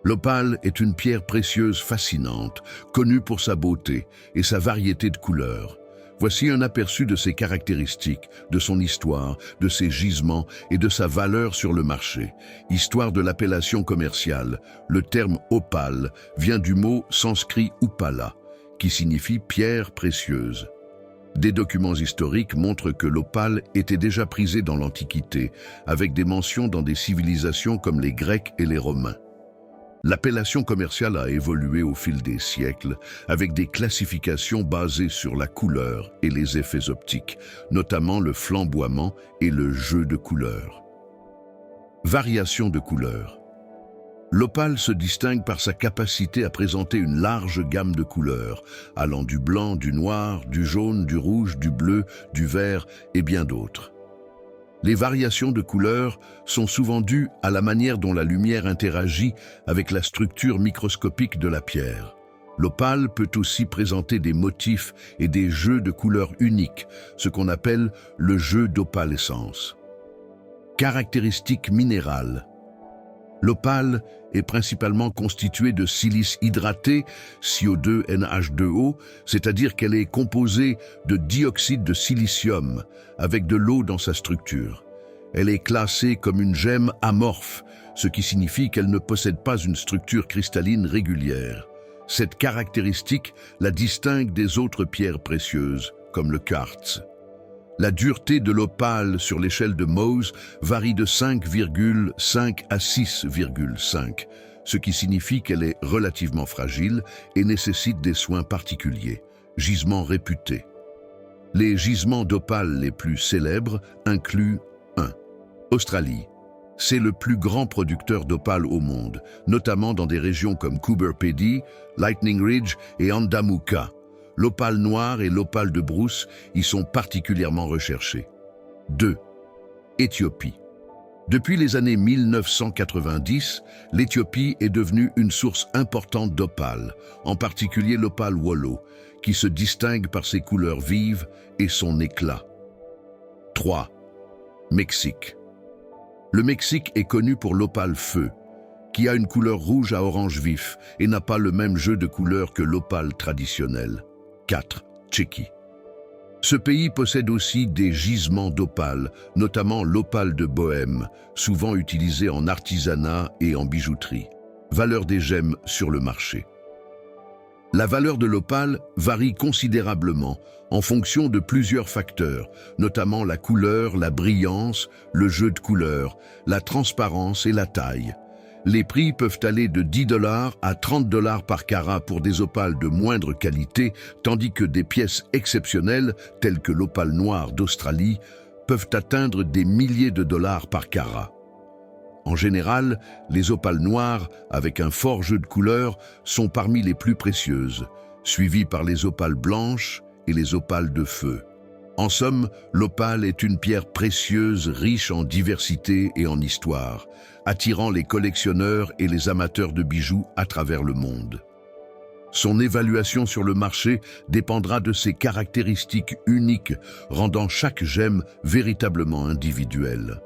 L'opale est une pierre précieuse fascinante, connue pour sa beauté et sa variété de couleurs. Voici un aperçu de ses caractéristiques, de son histoire, de ses gisements et de sa valeur sur le marché. Histoire de l'appellation commerciale, le terme opale vient du mot sanskrit upala, qui signifie pierre précieuse. Des documents historiques montrent que l'opale était déjà prisée dans l'Antiquité, avec des mentions dans des civilisations comme les Grecs et les Romains. L'appellation commerciale a évolué au fil des siècles, avec des classifications basées sur la couleur et les effets optiques, notamment le flamboiement et le jeu de couleurs. Variation de couleurs. L'opale se distingue par sa capacité à présenter une large gamme de couleurs, allant du blanc, du noir, du jaune, du rouge, du bleu, du vert et bien d'autres. Les variations de couleurs sont souvent dues à la manière dont la lumière interagit avec la structure microscopique de la pierre. L'opale peut aussi présenter des motifs et des jeux de couleurs uniques, ce qu'on appelle le jeu d'opalescence. Caractéristiques minérales. L'opale est principalement constituée de silice hydraté, CO2NH2O, c'est-à-dire qu'elle est composée de dioxyde de silicium, avec de l'eau dans sa structure. Elle est classée comme une gemme amorphe, ce qui signifie qu'elle ne possède pas une structure cristalline régulière. Cette caractéristique la distingue des autres pierres précieuses, comme le quartz. La dureté de l'opale sur l'échelle de Mohs varie de 5,5 à 6,5, ce qui signifie qu'elle est relativement fragile et nécessite des soins particuliers. Gisements réputés. Les gisements d'opale les plus célèbres incluent 1. Australie. C'est le plus grand producteur d'opale au monde, notamment dans des régions comme Coober Pedy, Lightning Ridge et Andamooka. L'opale noire et l'opale de brousse y sont particulièrement recherchées. 2. Éthiopie. Depuis les années 1990, l'Éthiopie est devenue une source importante d'opale, en particulier l'opale Wollo, qui se distingue par ses couleurs vives et son éclat. 3. Mexique. Le Mexique est connu pour l'opale feu, qui a une couleur rouge à orange vif et n'a pas le même jeu de couleurs que l'opale traditionnelle. 4. Tchéquie. Ce pays possède aussi des gisements d'opale, notamment l'opale de Bohême, souvent utilisée en artisanat et en bijouterie. Valeur des gemmes sur le marché. La valeur de l'opale varie considérablement en fonction de plusieurs facteurs, notamment la couleur, la brillance, le jeu de couleurs, la transparence et la taille. Les prix peuvent aller de $10 à $30 par carat pour des opales de moindre qualité, tandis que des pièces exceptionnelles, telles que l'opale noire d'Australie, peuvent atteindre des milliers de dollars par carat. En général, les opales noires, avec un fort jeu de couleurs, sont parmi les plus précieuses, suivies par les opales blanches et les opales de feu. En somme, l'opale est une pierre précieuse, riche en diversité et en histoire, attirant les collectionneurs et les amateurs de bijoux à travers le monde. Son évaluation sur le marché dépendra de ses caractéristiques uniques, rendant chaque gemme véritablement individuelle.